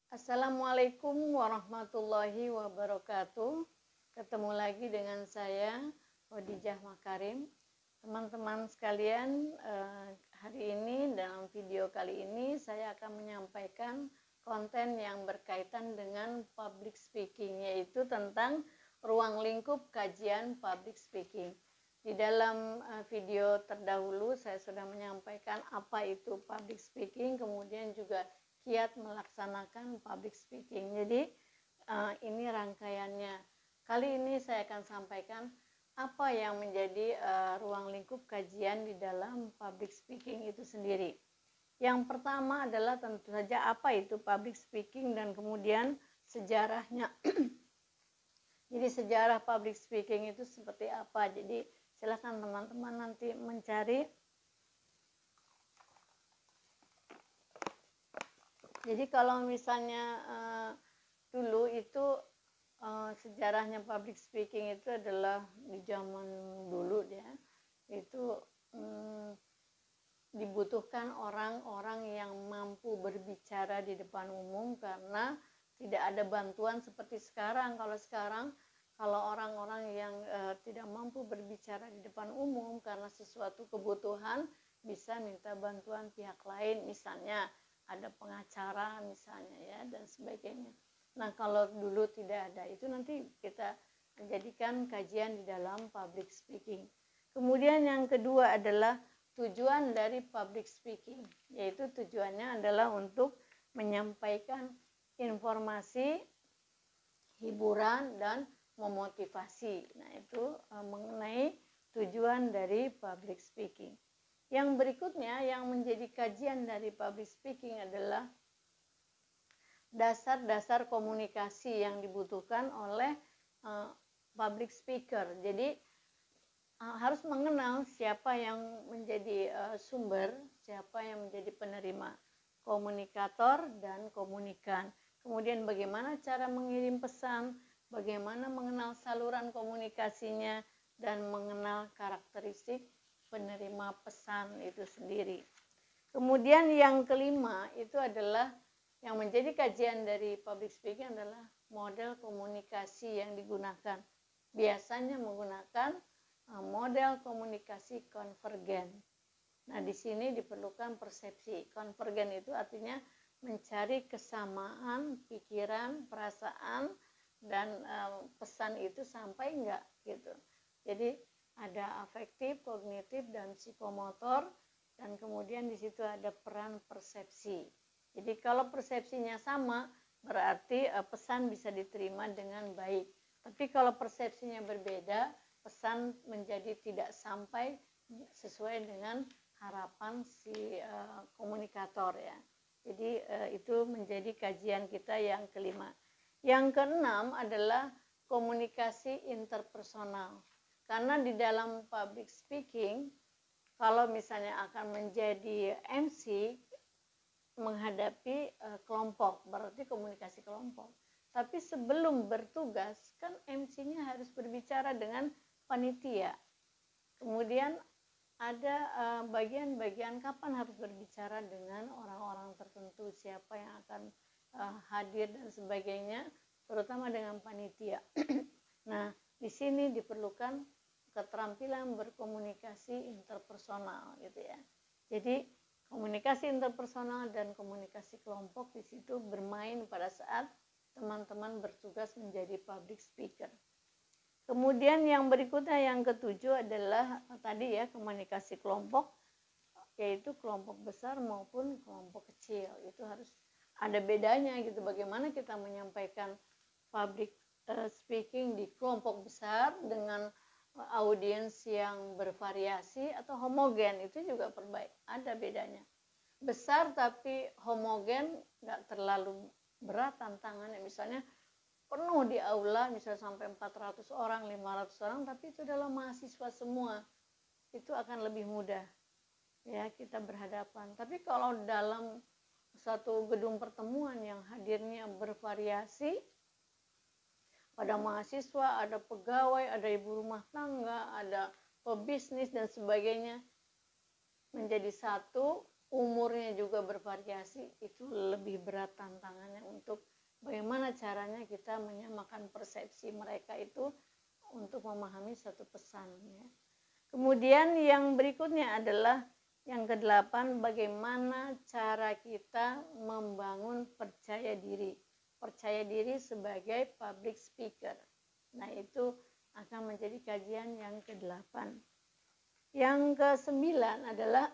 Assalamualaikum warahmatullahi wabarakatuh. Ketemu lagi dengan saya, Khadijah Makarim. Teman-teman sekalian, hari ini dalam video kali ini saya akan menyampaikan konten yang berkaitan dengan public speaking, yaitu tentang ruang lingkup kajian public speaking. Di dalam video terdahulu saya sudah menyampaikan apa itu public speaking, kemudian juga kiat melaksanakan public speaking. Jadi ini rangkaiannya. Kali ini saya akan sampaikan apa yang menjadi ruang lingkup kajian di dalam public speaking itu sendiri. Yang pertama adalah tentu saja apa itu public speaking dan kemudian sejarahnya. Jadi sejarah public speaking itu seperti apa. Jadi silakan teman-teman nanti mencari. Jadi kalau misalnya dulu itu sejarahnya public speaking itu adalah di zaman dulu ya, itu dibutuhkan orang-orang yang mampu berbicara di depan umum karena tidak ada bantuan seperti sekarang. Kalau orang-orang yang tidak mampu berbicara di depan umum karena sesuatu kebutuhan bisa minta bantuan pihak lain, misalnya ada pengacara misalnya ya dan sebagainya. Nah, kalau dulu tidak ada itu nanti kita menjadikan kajian di dalam public speaking. Kemudian yang kedua adalah tujuan dari public speaking, yaitu tujuannya adalah untuk menyampaikan informasi, hiburan dan memotivasi. Nah, itu mengenai tujuan dari public speaking. Yang berikutnya yang menjadi kajian dari public speaking adalah dasar-dasar komunikasi yang dibutuhkan oleh public speaker. Jadi harus mengenal siapa yang menjadi sumber, siapa yang menjadi penerima, komunikator dan komunikan. Kemudian bagaimana cara mengirim pesan, bagaimana mengenal saluran komunikasinya, dan mengenal karakteristik penerima pesan itu sendiri. Kemudian yang kelima itu adalah yang menjadi kajian dari public speaking adalah model komunikasi yang digunakan. Biasanya menggunakan model komunikasi konvergen. Nah, di sini diperlukan persepsi. Konvergen itu artinya mencari kesamaan pikiran, perasaan, dan pesan itu sampai enggak gitu. Jadi ada afektif, kognitif, dan psikomotor, dan kemudian di situ ada peran persepsi. Jadi kalau persepsinya sama, berarti pesan bisa diterima dengan baik. Tapi kalau persepsinya berbeda, pesan menjadi tidak sampai sesuai dengan harapan si komunikator ya. Jadi itu menjadi kajian kita yang kelima. Yang keenam adalah komunikasi interpersonal. Karena di dalam public speaking, kalau misalnya akan menjadi MC menghadapi kelompok, berarti komunikasi kelompok. Tapi sebelum bertugas, kan MC-nya harus berbicara dengan panitia. Kemudian ada bagian-bagian kapan harus berbicara dengan orang-orang tertentu, siapa yang akan hadir dan sebagainya, terutama dengan panitia. Nah, di sini diperlukan keterampilan berkomunikasi interpersonal gitu ya. Jadi komunikasi interpersonal dan komunikasi kelompok di situ bermain pada saat teman-teman bertugas menjadi public speaker. Kemudian yang berikutnya yang ketujuh adalah tadi ya komunikasi kelompok, yaitu kelompok besar maupun kelompok kecil. Itu harus ada bedanya gitu, bagaimana kita menyampaikan public speaking di kelompok besar dengan audiens yang bervariasi atau homogen, itu juga ada bedanya. Besar tapi homogen, nggak terlalu berat tantangannya, misalnya penuh di aula, misalnya sampai 400 orang, 500 orang, tapi itu adalah mahasiswa semua, itu akan lebih mudah ya kita berhadapan. Tapi kalau dalam satu gedung pertemuan yang hadirnya bervariasi, ada mahasiswa, ada pegawai, ada ibu rumah tangga, ada pebisnis dan sebagainya, menjadi satu, umurnya juga bervariasi, itu lebih berat tantangannya untuk bagaimana caranya kita menyamakan persepsi mereka itu untuk memahami satu pesan ya. Kemudian yang berikutnya adalah yang ke-8, bagaimana cara kita membangun percaya diri. Percaya diri sebagai public speaker. Nah, itu akan menjadi kajian yang ke-8. Yang ke-9 adalah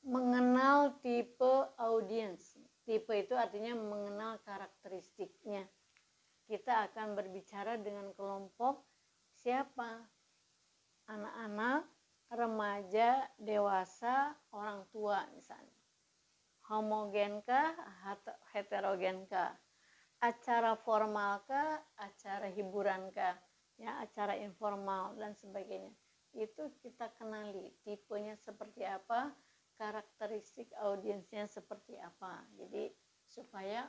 mengenal tipe audiens. Tipe itu artinya mengenal karakteristiknya. Kita akan berbicara dengan kelompok siapa? Anak-anak, remaja, dewasa, orang tua misalnya. Homogenkah, heterogenkah? Acara formalkah, acara hiburankah? Ya, acara informal dan sebagainya. Itu kita kenali tipenya seperti apa, karakteristik audiensnya seperti apa. Jadi supaya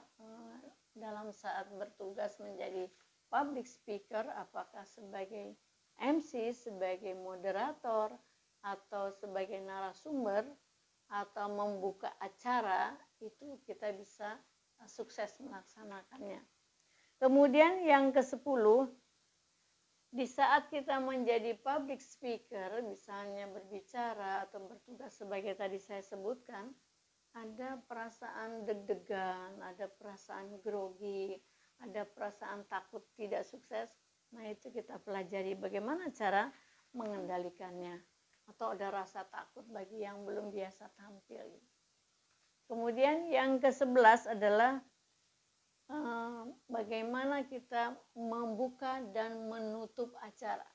dalam saat bertugas menjadi public speaker, apakah sebagai MC, sebagai moderator, atau sebagai narasumber, atau membuka acara, itu kita bisa sukses melaksanakannya. Kemudian yang ke-10, di saat kita menjadi public speaker, misalnya berbicara atau bertugas sebagai tadi saya sebutkan, ada perasaan deg-degan, ada perasaan grogi, ada perasaan takut tidak sukses. Nah, itu kita pelajari bagaimana cara mengendalikannya. Atau ada rasa takut bagi yang belum biasa tampil. Kemudian yang ke-11 adalah bagaimana kita membuka dan menutup acara.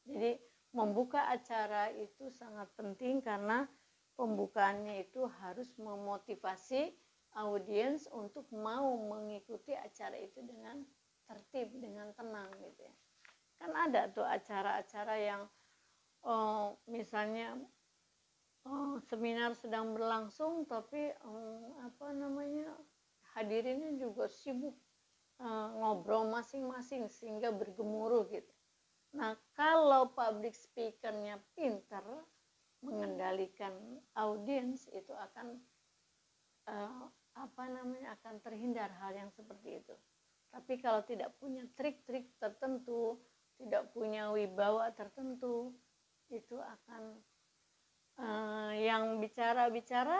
Jadi membuka acara itu sangat penting karena pembukaannya itu harus memotivasi audiens untuk mau mengikuti acara itu dengan tertib, dengan tenang gitu ya. Kan ada tuh acara-acara yang misalnya seminar sedang berlangsung tapi hadirinnya juga sibuk ngobrol masing-masing sehingga bergemuruh gitu. Nah, kalau public speaker-nya pintar mengendalikan audiens, itu akan akan terhindar hal yang seperti itu. Tapi kalau tidak punya trik-trik tertentu, tidak punya wibawa tertentu, itu akan yang bicara-bicara,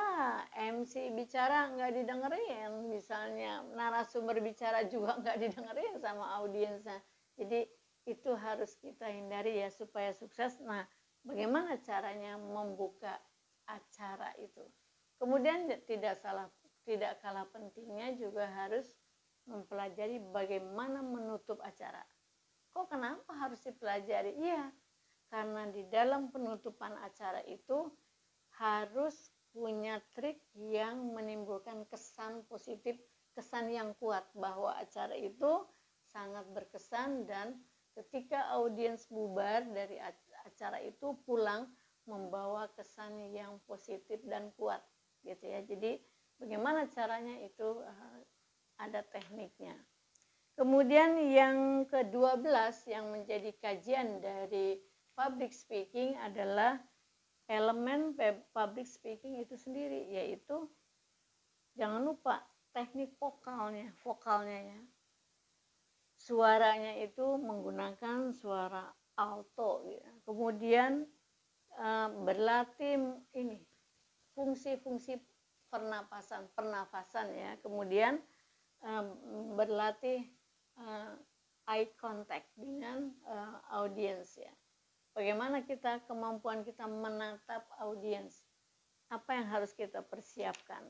MC bicara nggak didengerin, misalnya narasumber bicara juga nggak didengerin sama audiensnya. Jadi itu harus kita hindari ya supaya sukses. Nah, bagaimana caranya membuka acara itu? Kemudian tidak kalah pentingnya juga harus mempelajari bagaimana menutup acara. Kok kenapa harus dipelajari? Iya, karena di dalam penutupan acara itu harus punya trik yang menimbulkan kesan positif, kesan yang kuat bahwa acara itu sangat berkesan dan ketika audiens bubar dari acara itu pulang membawa kesan yang positif dan kuat gitu ya. Jadi bagaimana caranya itu ada tekniknya. Kemudian yang ke-12 yang menjadi kajian dari public speaking adalah elemen public speaking itu sendiri, yaitu jangan lupa teknik vokalnya ya. Suaranya itu menggunakan suara alto ya. Kemudian berlatih ini fungsi-fungsi pernafasan ya. Kemudian berlatih eye contact dengan audiens ya. Bagaimana kemampuan kita menatap audiens, apa yang harus kita persiapkan.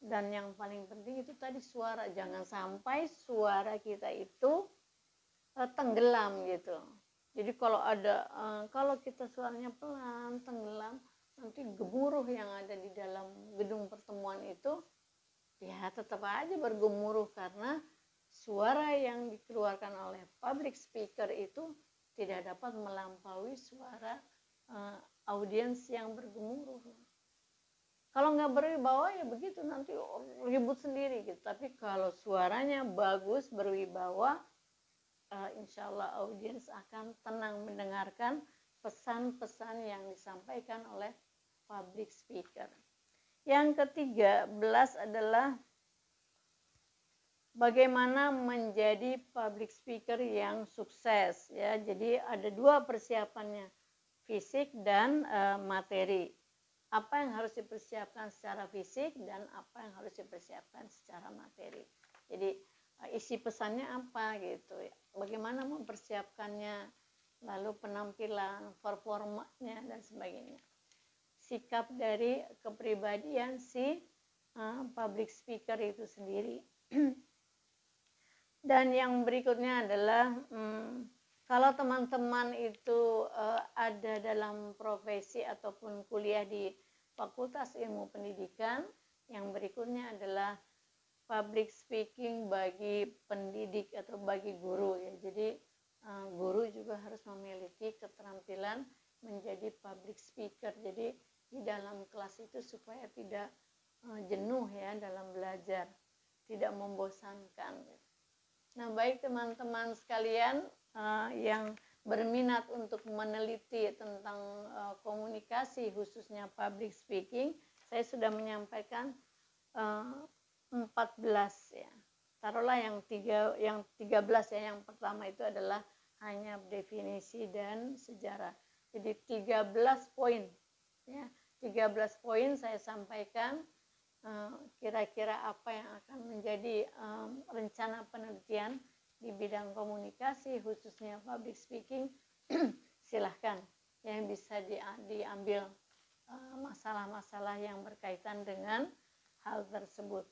Dan yang paling penting itu tadi suara, jangan sampai suara kita itu tenggelam gitu. Jadi kalau kita suaranya pelan, tenggelam, nanti gemuruh yang ada di dalam gedung pertemuan itu ya tetap aja bergemuruh karena suara yang dikeluarkan oleh public speaker itu tidak dapat melampaui suara audiens yang bergemuruh. Kalau nggak berwibawa ya begitu, nanti ribut sendiri gitu. Tapi kalau suaranya bagus, berwibawa, insya Allah audiens akan tenang mendengarkan pesan-pesan yang disampaikan oleh public speaker. Yang ke-13 adalah bagaimana menjadi public speaker yang sukses ya. Jadi ada 2 persiapannya, fisik dan materi. Apa yang harus dipersiapkan secara fisik dan apa yang harus dipersiapkan secara materi. Jadi isi pesannya apa gitu ya. Bagaimana mempersiapkannya, lalu penampilan, performanya dan sebagainya. Sikap dari kepribadian si public speaker itu sendiri. Dan yang berikutnya adalah kalau teman-teman itu ada dalam profesi ataupun kuliah di Fakultas Ilmu Pendidikan, yang berikutnya adalah public speaking bagi pendidik atau bagi guru ya. Jadi guru juga harus memiliki keterampilan menjadi public speaker. Jadi di dalam kelas itu supaya tidak jenuh ya dalam belajar, tidak membosankan. Nah, baik teman-teman sekalian yang berminat untuk meneliti tentang komunikasi khususnya public speaking, saya sudah menyampaikan 14 ya. Taruhlah yang 13 ya. Yang pertama itu adalah hanya definisi dan sejarah. Jadi 13 poin ya. 13 poin saya sampaikan kira-kira apa yang akan menjadi rencana penelitian di bidang komunikasi khususnya public speaking. Silahkan yang bisa diambil masalah-masalah yang berkaitan dengan hal tersebut.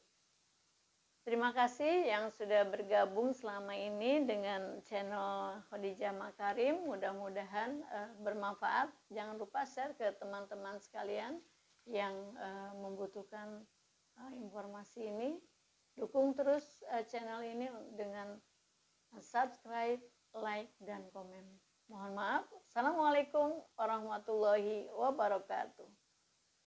Terima kasih yang sudah bergabung selama ini dengan channel Khadijah Makarim. Mudah-mudahan bermanfaat. Jangan lupa share ke teman-teman sekalian yang membutuhkan informasi ini. Dukung terus channel ini dengan subscribe, like, dan komen. Mohon maaf. Assalamualaikum warahmatullahi wabarakatuh.